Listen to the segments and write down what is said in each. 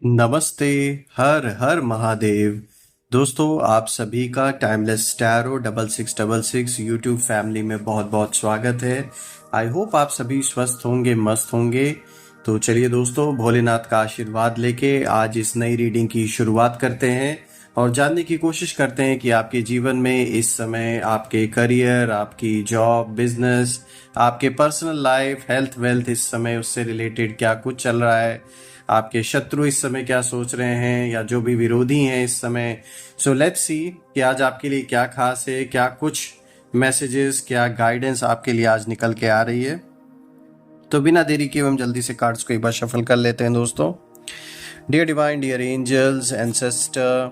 नमस्ते। हर हर महादेव। दोस्तों, आप सभी का टाइमलेस टैरो 6666 यूट्यूब फैमिली में बहुत बहुत स्वागत है। आई होप आप सभी स्वस्थ होंगे, मस्त होंगे। तो चलिए दोस्तों, भोलेनाथ का आशीर्वाद लेके आज इस नई रीडिंग की शुरुआत करते हैं और जानने की कोशिश करते हैं कि आपके जीवन में इस समय आपके करियर, आपकी जॉब, बिजनेस, आपके पर्सनल लाइफ, हेल्थ, वेल्थ, इस समय उससे रिलेटेड क्या कुछ चल रहा है। आपके शत्रु इस समय क्या सोच रहे हैं या जो भी विरोधी हैं इस समय। सो लेट्स सी कि आज आपके लिए क्या खास है, क्या कुछ मैसेजेस, क्या गाइडेंस आपके लिए आज निकल के आ रही है। तो बिना देरी किए हम जल्दी से कार्ड्स को एक बार शफल कर लेते हैं दोस्तों। Dear divine, dear angels, ancestor,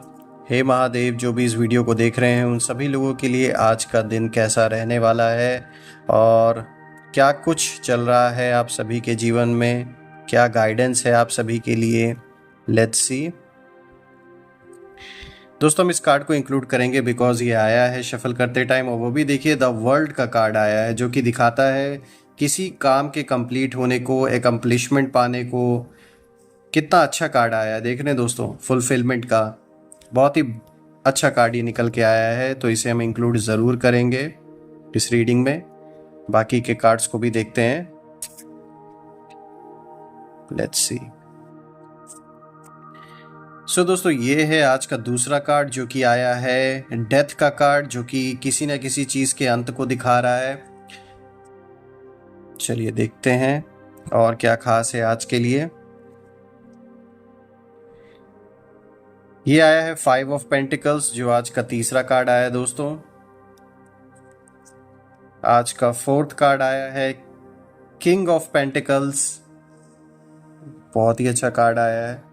हे महादेव, जो भी इस वीडियो को देख रहे हैं उन सभी लोगों के लिए आज का दिन कैसा रहने वाला है और क्या कुछ चल रहा है आप सभी के जीवन में, क्या गाइडेंस है आप सभी के लिए। Let's see. दोस्तों, हम इस कार्ड को इंक्लूड करेंगे बिकॉज ये आया है शफल करते टाइम, और वो भी देखिए द वर्ल्ड का कार्ड आया है जो कि दिखाता है किसी काम के कंप्लीट होने को, एकम्प्लिशमेंट पाने को। कितना अच्छा कार्ड आया है, देख रहे हैं दोस्तों, फुलफिलमेंट का। बहुत ही अच्छा कार्ड ये निकल के आया है, तो इसे हम इंक्लूड ज़रूर करेंगे इस रीडिंग में। बाकी के कार्ड्स को भी देखते हैं। Let's see. सो दोस्तों, ये है आज का दूसरा कार्ड जो कि आया है डेथ का कार्ड, जो कि किसी न किसी चीज़ के अंत को दिखा रहा है। चलिए देखते हैं और क्या खास है आज के लिए। ये आया है 5 ऑफ पेंटिकल्स, जो आज का तीसरा कार्ड आया है दोस्तों। आज का फोर्थ कार्ड आया है किंग ऑफ पेंटिकल्स, बहुत ही अच्छा कार्ड आया है।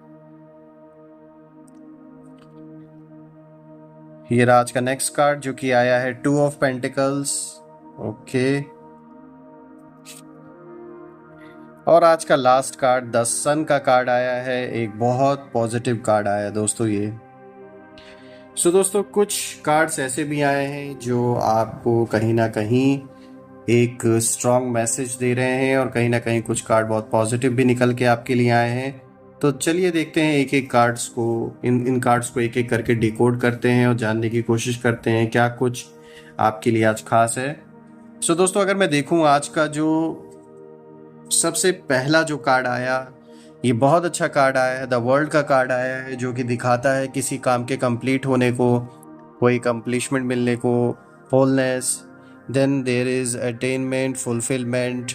ये रहा आज का नेक्स्ट कार्ड जो कि आया है 2 ऑफ पेंटिकल्स। ओके। और आज का लास्ट कार्ड द सन का कार्ड आया है, एक बहुत पॉजिटिव कार्ड आया है दोस्तों ये। सो दोस्तों, कुछ कार्ड्स ऐसे भी आए हैं जो आपको कहीं ना कहीं एक स्ट्रॉन्ग मैसेज दे रहे हैं, और कहीं ना कहीं कुछ कार्ड बहुत पॉजिटिव भी निकल के आपके लिए आए हैं। तो चलिए देखते हैं, एक एक कार्ड्स को, इन कार्ड्स को एक एक करके डिकोड करते हैं और जानने की कोशिश करते हैं क्या कुछ आपके लिए आज खास है। सो दोस्तों, अगर मैं देखूं आज का जो सबसे पहला जो कार्ड आया, ये बहुत अच्छा कार्ड आया है। द वर्ल्ड का कार्ड आया है जो कि दिखाता है किसी काम के कंप्लीट होने को, कोई कंप्लीशमेंट मिलने को, wholeness, then there is attainment, fulfilment,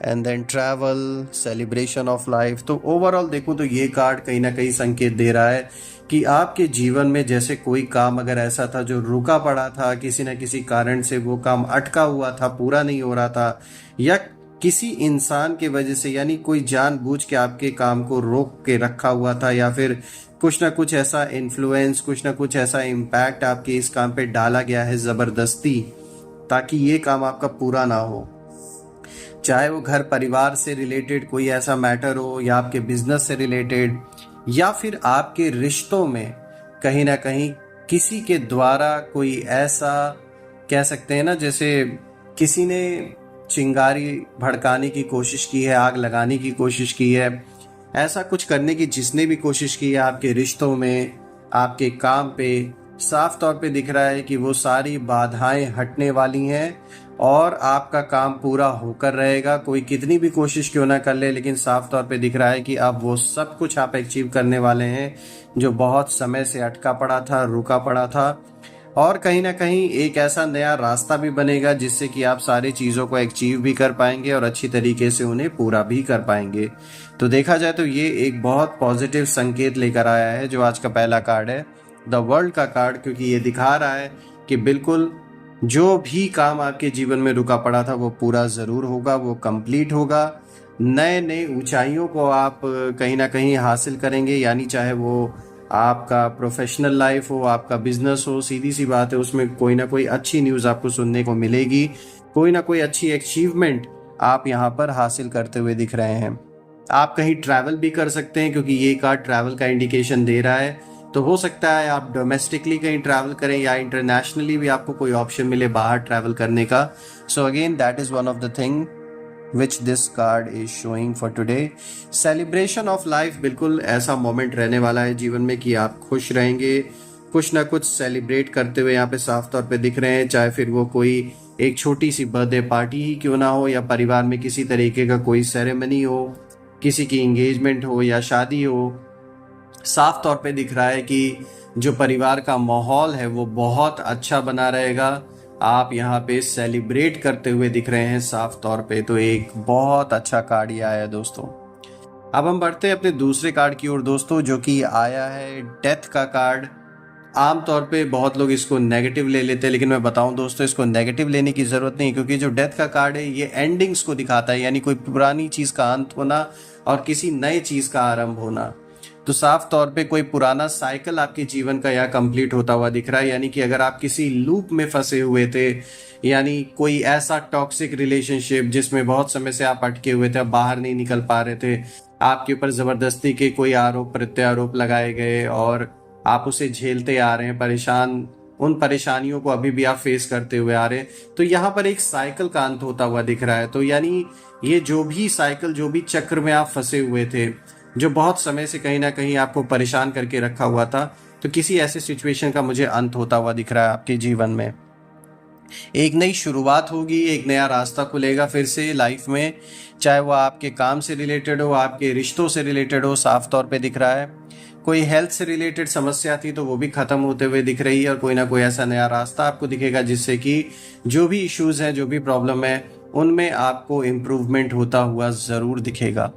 and then travel, celebration of life. तो ओवरऑल देखूं तो ये कार्ड कहीं ना कहीं संकेत दे रहा है कि आपके जीवन में जैसे कोई काम अगर ऐसा था जो रुका पड़ा था, किसी न किसी कारण से वो काम अटका हुआ था, पूरा नहीं हो रहा था, या किसी इंसान के वजह से, यानी कोई जानबूझ के आपके काम को रोक के रखा हुआ था, या फिर कुछ ना कुछ ऐसा इन्फ्लुएंस, कुछ ना कुछ ऐसा इम्पैक्ट आपके इस काम पे डाला गया है ज़बरदस्ती, ताकि ये काम आपका पूरा ना हो। चाहे वो घर परिवार से रिलेटेड कोई ऐसा मैटर हो, या आपके बिजनेस से रिलेटेड, या फिर आपके रिश्तों में कहीं ना कहीं किसी के द्वारा कोई ऐसा, कह सकते हैं ना, जैसे किसी ने चिंगारी भड़काने की कोशिश की है, आग लगाने की कोशिश की है, ऐसा कुछ करने की जिसने भी कोशिश की है आपके रिश्तों में, आपके काम पे, साफ तौर पे दिख रहा है कि वो सारी बाधाएं हटने वाली हैं और आपका काम पूरा होकर रहेगा। कोई कितनी भी कोशिश क्यों ना कर ले, लेकिन साफ तौर पे दिख रहा है कि अब वो सब कुछ आप अचीव करने वाले हैं जो बहुत समय से अटका पड़ा था, रुका पड़ा था। और कहीं ना कहीं एक ऐसा नया रास्ता भी बनेगा जिससे कि आप सारी चीज़ों को अचीव भी कर पाएंगे और अच्छी तरीके से उन्हें पूरा भी कर पाएंगे। तो देखा जाए तो ये एक बहुत पॉजिटिव संकेत लेकर आया है जो आज का पहला कार्ड है, द वर्ल्ड का कार्ड, क्योंकि ये दिखा रहा है कि बिल्कुल जो भी काम आपके जीवन में रुका पड़ा था वो पूरा ज़रूर होगा, वो कंप्लीट होगा। नए नए ऊंचाइयों को आप कहीं ना कहीं हासिल करेंगे, यानी चाहे वो आपका प्रोफेशनल लाइफ हो, आपका बिजनेस हो, सीधी सी बात है उसमें कोई ना कोई अच्छी न्यूज़ आपको सुनने को मिलेगी, कोई ना कोई अच्छी अचीवमेंट आप यहाँ पर हासिल करते हुए दिख रहे हैं। आप कहीं ट्रैवल भी कर सकते हैं क्योंकि ये कार्ड ट्रैवल का इंडिकेशन दे रहा है। तो हो सकता है आप डोमेस्टिकली कहीं ट्रैवल करें या इंटरनेशनली भी आपको कोई ऑप्शन मिले बाहर ट्रैवल करने का। So again that is one of the thing which this card is showing for today. Celebration of life, बिल्कुल ऐसा मोमेंट रहने वाला है जीवन में कि आप खुश रहेंगे, कुछ ना कुछ सेलिब्रेट करते हुए यहाँ पे साफ तौर पे दिख रहे हैं, चाहे फिर वो कोई एक छोटी सी बर्थडे पार्टी ही क्यों ना हो, या परिवार में किसी तरीके का कोई सेरेमनी हो, किसी की एंगेजमेंट हो या शादी हो। साफ तौर पे दिख रहा है कि जो परिवार का माहौल है वो बहुत अच्छा बना रहेगा। आप यहाँ पे सेलिब्रेट करते हुए दिख रहे हैं साफ तौर पे, तो एक बहुत अच्छा कार्ड ये आया है दोस्तों। अब हम बढ़ते हैं अपने दूसरे कार्ड की ओर दोस्तों, जो कि आया है डेथ का कार्ड। आमतौर पे बहुत लोग इसको नेगेटिव ले लेते हैं, लेकिन मैं बताऊं दोस्तों, इसको नेगेटिव लेने की ज़रूरत नहीं, क्योंकि जो डेथ का कार्ड है ये एंडिंग्स को दिखाता है, यानी कोई पुरानी चीज़ का अंत होना और किसी नए चीज़ का आरंभ होना। तो साफ तौर पे कोई पुराना साइकिल आपके जीवन का यहाँ कंप्लीट होता हुआ दिख रहा है, यानी कि अगर आप किसी लूप में फंसे हुए थे, यानी कोई ऐसा टॉक्सिक रिलेशनशिप जिसमें बहुत समय से आप अटके हुए थे, आप बाहर नहीं निकल पा रहे थे, आपके ऊपर ज़बरदस्ती के कोई आरोप प्रत्यारोप लगाए गए और आप उसे झेलते आ रहे हैं, परेशान, उन परेशानियों को अभी भी आप फेस करते हुए आ रहे हैं, तो यहाँ पर एक साइकिल का अंत होता हुआ दिख रहा है। तो यानी ये जो भी साइकिल, जो भी चक्र में आप फंसे हुए थे, जो बहुत समय से कहीं ना कहीं आपको परेशान करके रखा हुआ था, तो किसी ऐसे सिचुएशन का मुझे अंत होता हुआ दिख रहा है आपके जीवन में। एक नई शुरुआत होगी, एक नया रास्ता खुलेगा फिर से लाइफ में, चाहे वो आपके काम से रिलेटेड हो, आपके रिश्तों से रिलेटेड हो। साफ तौर पे दिख रहा है कोई हेल्थ से रिलेटेड समस्या थी तो वो भी खत्म होते हुए दिख रही है, और कोई ना कोई ऐसा नया रास्ता आपको दिखेगा जिससे कि जो भी इश्यूज हैं, जो भी प्रॉब्लम है, उनमें आपको इम्प्रूवमेंट होता हुआ ज़रूर दिखेगा।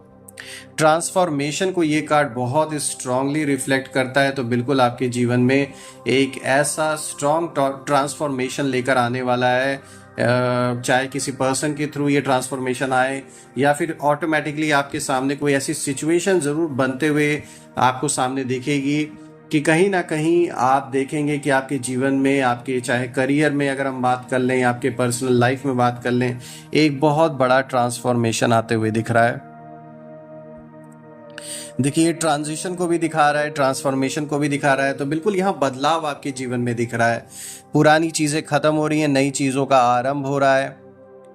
ट्रांसफॉर्मेशन को ये कार्ड बहुत स्ट्रांगली रिफ्लेक्ट करता है, तो बिल्कुल आपके जीवन में एक ऐसा स्ट्रांग ट्रांसफॉर्मेशन लेकर आने वाला है, चाहे किसी पर्सन के थ्रू ये ट्रांसफॉर्मेशन आए या फिर ऑटोमेटिकली आपके सामने कोई ऐसी सिचुएशन ज़रूर बनते हुए आपको सामने दिखेगी कि कहीं ना कहीं आप देखेंगे कि आपके जीवन में, आपके चाहे करियर में अगर हम बात कर लें, आपके पर्सनल लाइफ में बात कर लें, एक बहुत बड़ा ट्रांसफॉर्मेशन आते हुए दिख रहा है। देखिए, ट्रांजिशन को भी दिखा रहा है, ट्रांसफॉर्मेशन को भी दिखा रहा है, तो बिल्कुल यहाँ बदलाव आपके जीवन में दिख रहा है। पुरानी चीज़ें खत्म हो रही हैं, नई चीज़ों का आरंभ हो रहा है,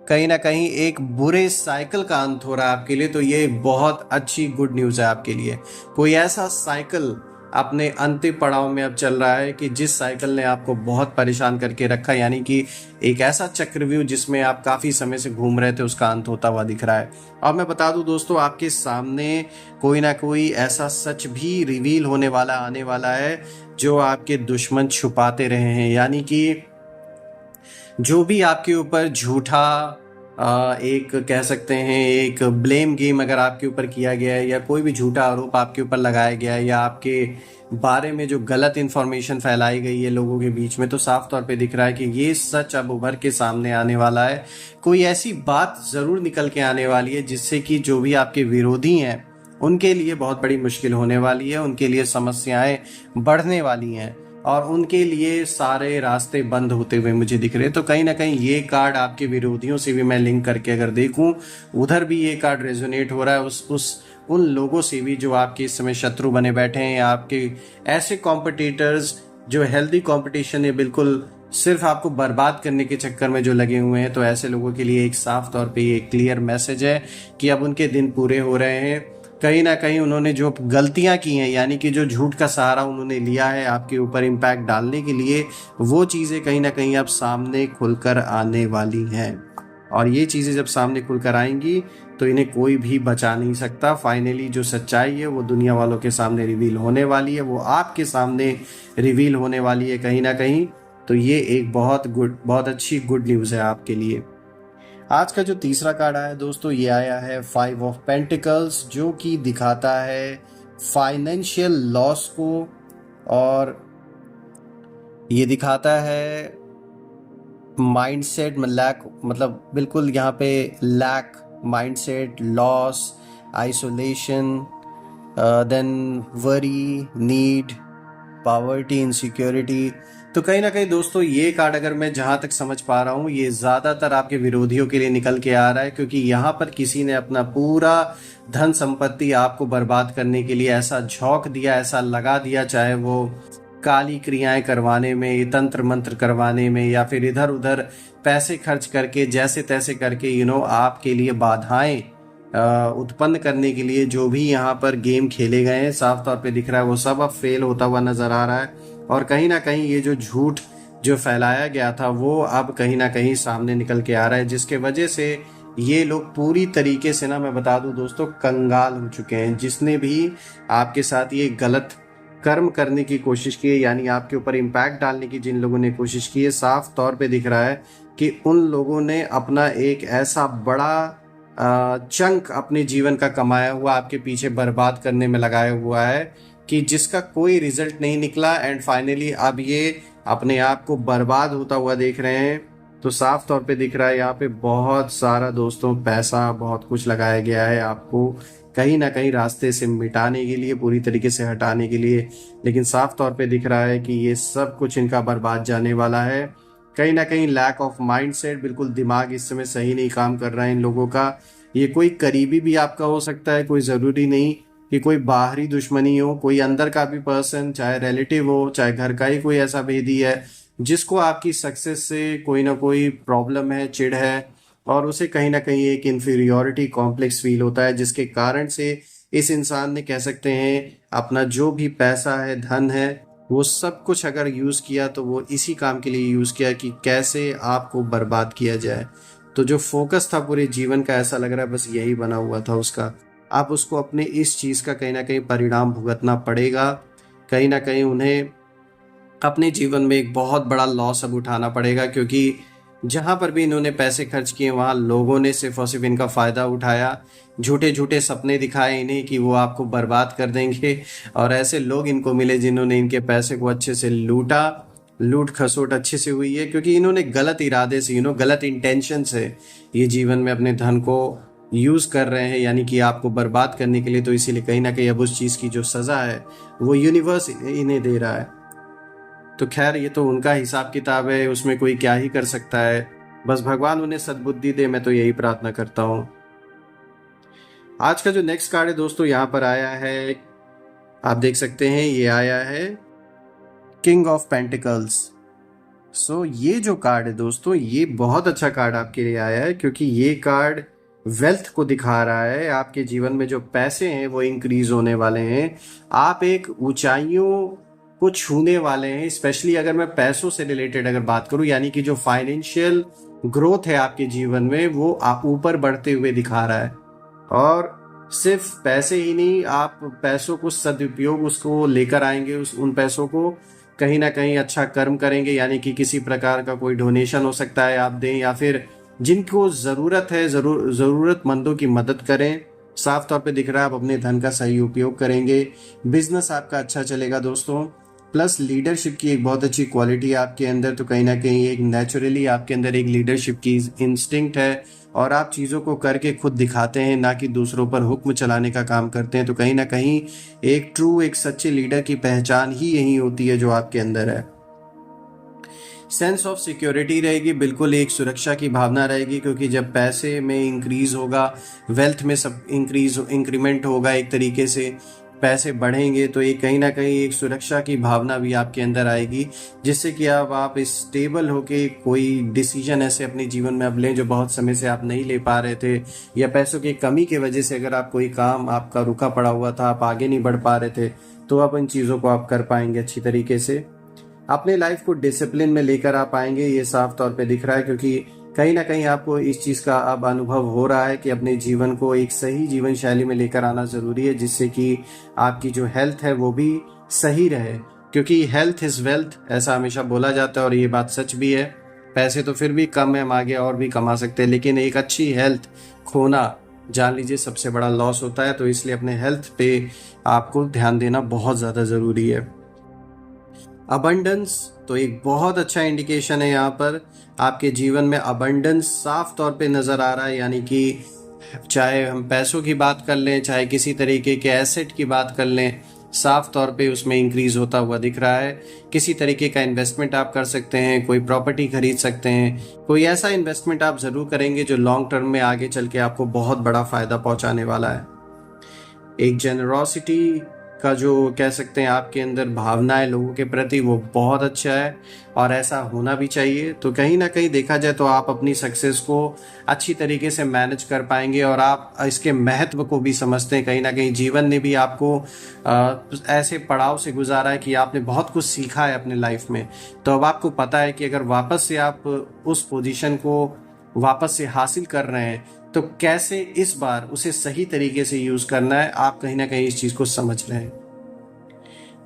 कहीं ना कहीं एक बुरे साइकिल का अंत हो रहा है आपके लिए। तो ये बहुत अच्छी गुड न्यूज़ है आपके लिए। कोई ऐसा साइकिल अपने अंतिम पड़ाव में अब चल रहा है कि जिस साइकिल ने आपको बहुत परेशान करके रखा, यानी कि एक ऐसा चक्रव्यूह जिसमें आप काफ़ी समय से घूम रहे थे, उसका अंत होता हुआ दिख रहा है। अब मैं बता दूं दोस्तों, आपके सामने कोई ना कोई ऐसा सच भी रिवील होने वाला, आने वाला है, जो आपके दुश्मन छुपाते रहे हैं। यानी कि जो भी आपके ऊपर झूठा एक कह सकते हैं एक ब्लेम गेम अगर आपके ऊपर किया गया है, या कोई भी झूठा आरोप आपके ऊपर लगाया गया है, या आपके बारे में जो गलत इन्फॉर्मेशन फैलाई गई है लोगों के बीच में, तो साफ तौर पे दिख रहा है कि ये सच अब उभर के सामने आने वाला है। कोई ऐसी बात ज़रूर निकल के आने वाली है जिससे कि जो भी आपके विरोधी हैं उनके लिए बहुत बड़ी मुश्किल होने वाली है, उनके लिए समस्याएं बढ़ने वाली हैं और उनके लिए सारे रास्ते बंद होते हुए मुझे दिख रहे हैं। तो कहीं ना कहीं ये कार्ड आपके विरोधियों से भी मैं लिंक करके अगर देखूं, उधर भी ये कार्ड रेजोनेट हो रहा है उन लोगों से भी जो आपके इस समय शत्रु बने बैठे हैं, या आपके ऐसे कॉम्पिटिटर्स जो हेल्दी कॉम्पिटिशन है, बिल्कुल सिर्फ आपको बर्बाद करने के चक्कर में जो लगे हुए हैं। तो ऐसे लोगों के लिए एक साफ तौर पे ये क्लियर मैसेज है कि अब उनके दिन पूरे हो रहे हैं। कहीं ना कहीं उन्होंने जो गलतियां की हैं, यानी कि जो झूठ का सहारा उन्होंने लिया है आपके ऊपर इम्पैक्ट डालने के लिए, वो चीज़ें कहीं ना कहीं अब सामने खुलकर आने वाली हैं। और ये चीज़ें जब सामने खुलकर आएंगी तो इन्हें कोई भी बचा नहीं सकता। फाइनली जो सच्चाई है वो दुनिया वालों के सामने रिवील होने वाली है, वो आपके सामने रिवील होने वाली है कहीं ना कहीं। तो ये एक बहुत अच्छी गुड न्यूज़ है आपके लिए। आज का जो तीसरा कार्ड आया दोस्तों, ये आया है 5 ऑफ पेंटिकल्स, जो कि दिखाता है फाइनेंशियल लॉस को, और ये दिखाता है माइंडसेट लैक, मतलब बिल्कुल यहाँ पे lack, mindset, loss, isolation, then worry, need, poverty, insecurity. तो कहीं ना कहीं दोस्तों ये कार्ड अगर मैं जहां तक समझ पा रहा हूँ, ये ज़्यादातर आपके विरोधियों के लिए निकल के आ रहा है, क्योंकि यहाँ पर किसी ने अपना पूरा धन संपत्ति आपको बर्बाद करने के लिए ऐसा झोंक दिया, ऐसा लगा दिया, चाहे वो काली क्रियाएं करवाने में, तंत्र मंत्र करवाने में, या फिर इधर उधर पैसे खर्च करके जैसे तैसे करके आपके लिए बाधाएं उत्पन्न करने के लिए जो भी यहाँ पर गेम खेले गए हैं, साफ तौर पे दिख रहा है वो सब अब फेल होता हुआ नजर आ रहा है। और कहीं ना कहीं ये जो झूठ जो फैलाया गया था वो अब कहीं ना कहीं सामने निकल के आ रहा है, जिसके वजह से ये लोग पूरी तरीके से ना, मैं बता दूं दोस्तों, कंगाल हो चुके हैं। जिसने भी आपके साथ ये गलत कर्म करने की कोशिश की है, यानी आपके ऊपर इम्पैक्ट डालने की जिन लोगों ने कोशिश की है, साफ तौर पे दिख रहा है कि उन लोगों ने अपना एक ऐसा बड़ा चंक अपने जीवन का कमाया हुआ आपके पीछे बर्बाद करने में लगाया हुआ है कि जिसका कोई रिजल्ट नहीं निकला, एंड फाइनली अब ये अपने आप को बर्बाद होता हुआ देख रहे हैं। तो साफ तौर पे दिख रहा है यहाँ पे बहुत सारा दोस्तों पैसा, बहुत कुछ लगाया गया है आपको कहीं ना कहीं रास्ते से मिटाने के लिए, पूरी तरीके से हटाने के लिए। लेकिन साफ तौर पे दिख रहा है कि ये सब कुछ इनका बर्बाद जाने वाला है। कहीं ना कहीं लैक ऑफ माइंडसेट, बिल्कुल दिमाग इस समय सही नहीं काम कर रहा है इन लोगों का। ये कोई करीबी भी आपका हो सकता है, कोई ज़रूरी नहीं कि कोई बाहरी दुश्मनी हो, कोई अंदर का भी पर्सन, चाहे रिलेटिव हो, चाहे घर का ही कोई ऐसा भेदी है जिसको आपकी सक्सेस से कोई ना कोई प्रॉब्लम है, चिढ़ है, और उसे कहीं ना कहीं एक इन्फीरियोरिटी कॉम्प्लेक्स फील होता है, जिसके कारण से इस इंसान ने, कह सकते हैं, अपना जो भी पैसा है, धन है, वो सब कुछ अगर यूज़ किया तो वो इसी काम के लिए यूज़ किया कि कैसे आपको बर्बाद किया जाए। तो जो फोकस था पूरे जीवन का, ऐसा लग रहा है बस यही बना हुआ था उसका। अब उसको अपने इस चीज़ का कहीं ना कहीं परिणाम भुगतना पड़ेगा। कहीं ना कहीं उन्हें अपने जीवन में एक बहुत बड़ा लॉस अब उठाना पड़ेगा, क्योंकि जहाँ पर भी इन्होंने पैसे खर्च किए वहाँ लोगों ने सिर्फ और सिर्फ इनका फ़ायदा उठाया। झूठे झूठे सपने दिखाए इन्हें कि वो आपको बर्बाद कर देंगे, और ऐसे लोग इनको मिले जिन्होंने इनके पैसे को अच्छे से लूटा। लूट खसोट अच्छे से हुई है, क्योंकि इन्होंने गलत इरादे से, गलत इंटेंशन से ये जीवन में अपने धन को यूज़ कर रहे हैं, यानी कि आपको बर्बाद करने के लिए। तो इसीलिए कहीं ना कहीं अब उस चीज़ की जो सज़ा है वो यूनिवर्स इन्हें दे रहा है। तो खैर, ये तो उनका हिसाब किताब है, उसमें कोई क्या ही कर सकता है। बस भगवान उन्हें सद्बुद्धि दे, मैं तो यही प्रार्थना करता हूँ। आज का जो नेक्स्ट कार्ड है दोस्तों यहाँ पर आया है, आप देख सकते हैं, ये आया है किंग ऑफ पेंटिकल्स। सो ये जो कार्ड है दोस्तों, ये बहुत अच्छा कार्ड आपके लिए आया है, क्योंकि ये कार्ड वेल्थ को दिखा रहा है। आपके जीवन में जो पैसे हैं वो इंक्रीज होने वाले हैं। आप एक ऊंचाइयों को छूने वाले हैं। स्पेशली अगर मैं पैसों से रिलेटेड अगर बात करूं, यानी कि जो फाइनेंशियल ग्रोथ है आपके जीवन में, वो आप ऊपर बढ़ते हुए दिखा रहा है। और सिर्फ पैसे ही नहीं, आप पैसों को सदुपयोग उसको लेकर आएंगे, उन पैसों को कहीं ना कहीं अच्छा कर्म करेंगे, यानी कि किसी प्रकार का कोई डोनेशन हो सकता है आप दें, या फिर जिनको ज़रूरत है, ज़रूरतमंदों की मदद करें। साफ तौर पे दिख रहा है आप अपने धन का सही उपयोग करेंगे। बिजनेस आपका अच्छा चलेगा दोस्तों। प्लस लीडरशिप की एक बहुत अच्छी क्वालिटी है आपके अंदर, तो कहीं ना कहीं एक नेचुरली आपके अंदर एक लीडरशिप की इंस्टिंक्ट है, और आप चीज़ों को करके खुद दिखाते हैं, ना कि दूसरों पर हुक्म चलाने का काम करते हैं। तो कहीं ना कहीं एक ट्रू, एक सच्चे लीडर की पहचान ही यही होती है जो आपके अंदर है। सेंस ऑफ सिक्योरिटी रहेगी, बिल्कुल एक सुरक्षा की भावना रहेगी, क्योंकि जब पैसे में इंक्रीज होगा, वेल्थ में सब इंक्रीमेंट होगा, एक तरीके से पैसे बढ़ेंगे, तो ये कहीं ना कहीं एक सुरक्षा की भावना भी आपके अंदर आएगी, जिससे कि अब आप स्टेबल होके कोई डिसीजन ऐसे अपने जीवन में अब लें जो बहुत समय से आप नहीं ले पा रहे थे, या पैसों की कमी की वजह से अगर आप कोई काम आपका रुका पड़ा हुआ था, आप आगे नहीं बढ़ पा रहे थे, तो अब इन चीज़ों को आप कर पाएंगे अच्छी तरीके से। अपने लाइफ को डिसिप्लिन में लेकर आ पाएंगे, ये साफ तौर पे दिख रहा है, क्योंकि कहीं ना कहीं आपको इस चीज़ का अब अनुभव हो रहा है कि अपने जीवन को एक सही जीवन शैली में लेकर आना ज़रूरी है, जिससे कि आपकी जो हेल्थ है वो भी सही रहे, क्योंकि हेल्थ इज़ वेल्थ, ऐसा हमेशा बोला जाता है, और ये बात सच भी है। पैसे तो फिर भी कम है, हम आगे और भी कमा सकते हैं, लेकिन एक अच्छी हेल्थ खोना, जान लीजिए, सबसे बड़ा लॉस होता है। तो इसलिए अपने हेल्थ पे आपको ध्यान देना बहुत ज़्यादा ज़रूरी है। अबंडेंस तो एक बहुत अच्छा इंडिकेशन है, यहाँ पर आपके जीवन में अबंडेंस साफ तौर पे नज़र आ रहा है, यानी कि चाहे हम पैसों की बात कर लें, चाहे किसी तरीके के एसेट की बात कर लें, साफ तौर पे उसमें इंक्रीज होता हुआ दिख रहा है। किसी तरीके का इन्वेस्टमेंट आप कर सकते हैं, कोई प्रॉपर्टी खरीद सकते हैं, कोई ऐसा इन्वेस्टमेंट आप ज़रूर करेंगे जो लॉन्ग टर्म में आगे चल के आपको बहुत बड़ा फ़ायदा पहुँचाने वाला है। एक जेनरोसिटी का जो कह सकते हैं आपके अंदर भावना है लोगों के प्रति, वो बहुत अच्छा है और ऐसा होना भी चाहिए। तो कहीं ना कहीं देखा जाए तो आप अपनी सक्सेस को अच्छी तरीके से मैनेज कर पाएंगे और आप इसके महत्व को भी समझते हैं। कहीं ना कहीं जीवन ने भी आपको ऐसे पड़ाव से गुजारा है कि आपने बहुत कुछ सीखा है अपने लाइफ में। तो अब आपको पता है कि अगर वापस से आप उस पोजीशन को वापस से हासिल कर रहे हैं तो कैसे इस बार उसे सही तरीके से यूज करना है, आप कहीं ना कहीं इस चीज को समझ रहे हैं।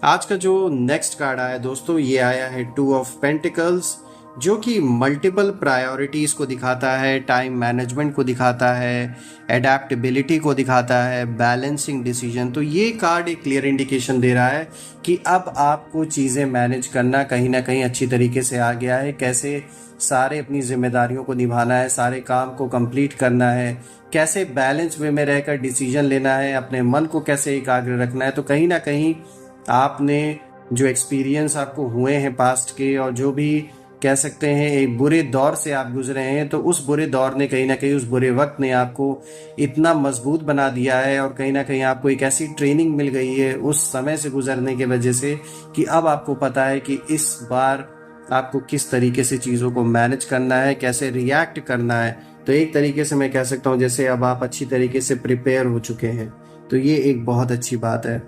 आज का जो नेक्स्ट कार्ड आया दोस्तों, ये आया है 2 ऑफ पेंटिकल्स, जो कि मल्टीपल प्रायोरिटीज को दिखाता है, टाइम मैनेजमेंट को दिखाता है, एडेप्टेबिलिटी को दिखाता है, बैलेंसिंग डिसीजन। तो ये कार्ड एक क्लियर इंडिकेशन दे रहा है कि अब आपको चीज़ें मैनेज करना कहीं ना कहीं अच्छी तरीके से आ गया है। कैसे सारे अपनी जिम्मेदारियों को निभाना है, सारे काम को कंप्लीट करना है, कैसे बैलेंस वे में रहकर डिसीजन लेना है, अपने मन को कैसे एकाग्र रखना है। तो कहीं ना कहीं आपने जो एक्सपीरियंस आपको हुए हैं पास्ट के, और जो भी कह सकते हैं एक बुरे दौर से आप गुजरे हैं, तो उस बुरे दौर ने कहीं ना कहीं, उस बुरे वक्त ने आपको इतना मजबूत बना दिया है और कहीं ना कहीं आपको एक ऐसी ट्रेनिंग मिल गई है उस समय से गुजरने की वजह से कि अब आपको पता है कि इस बार आपको किस तरीके से चीज़ों को मैनेज करना है, कैसे रिएक्ट करना है। तो एक तरीके से मैं कह सकता हूँ जैसे अब आप अच्छी तरीके से प्रिपेयर हो चुके हैं। तो ये एक बहुत अच्छी बात है।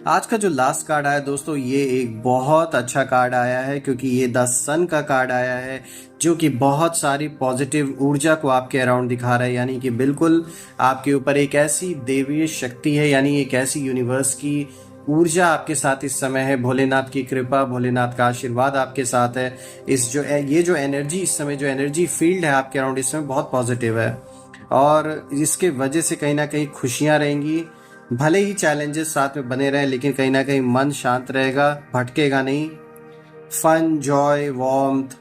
आज का जो लास्ट कार्ड आया दोस्तों, ये एक बहुत अच्छा कार्ड आया है क्योंकि ये द सन का कार्ड आया है, जो कि बहुत सारी पॉजिटिव ऊर्जा को आपके अराउंड दिखा रहा है। यानी कि बिल्कुल आपके ऊपर एक ऐसी देवीय शक्ति है, यानी एक ऐसी यूनिवर्स की ऊर्जा आपके साथ इस समय है। भोलेनाथ की कृपा, भोलेनाथ का आशीर्वाद आपके साथ है। ये जो एनर्जी इस समय, जो एनर्जी फील्ड है आपके अराउंड इस समय बहुत पॉजिटिव है और इसके वजह से कहीं ना कहीं खुशियां रहेंगी। भले ही चैलेंजेस साथ में बने रहें, लेकिन कहीं ना कहीं मन शांत रहेगा, भटकेगा नहीं। फन, जॉय, वार्मथ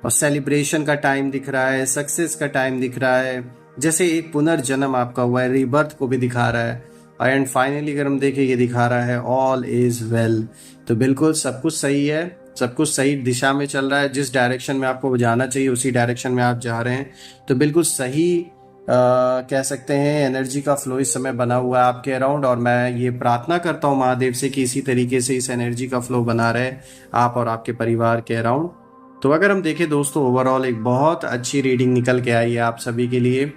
और सेलिब्रेशन का टाइम दिख रहा है, सक्सेस का टाइम दिख रहा है, जैसे एक पुनर्जन्म आपका हुआ है, रीबर्थ को भी दिखा रहा है। एंड फाइनली अगर हम देखें, ये दिखा रहा है ऑल इज वेल। तो बिल्कुल सब कुछ सही है, सब कुछ सही दिशा में चल रहा है। जिस डायरेक्शन में आपको जाना चाहिए उसी डायरेक्शन में आप जा रहे हैं। तो बिल्कुल सही कह सकते हैं एनर्जी का फ्लो इस समय बना हुआ है आपके अराउंड, और मैं ये प्रार्थना करता हूँ महादेव से कि इसी तरीके से इस एनर्जी का फ्लो बना रहे आप और आपके परिवार के अराउंड। तो अगर हम देखें दोस्तों, ओवरऑल एक बहुत अच्छी रीडिंग निकल के आई है आप सभी के लिए,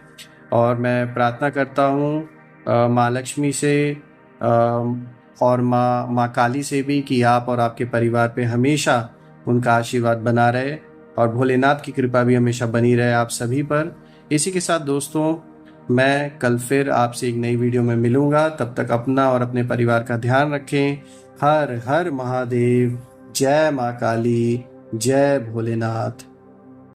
और मैं प्रार्थना करता हूँ माँ लक्ष्मी से और माँ काली से भी कि आप और आपके परिवार पे हमेशा उनका आशीर्वाद बना रहे और भोलेनाथ की कृपा भी हमेशा बनी रहे आप सभी पर। इसी के साथ दोस्तों, मैं कल फिर आपसे एक नई वीडियो में मिलूंगा। तब तक अपना और अपने परिवार का ध्यान रखें। हर हर महादेव, जय माँ काली, जय भोलेनाथ।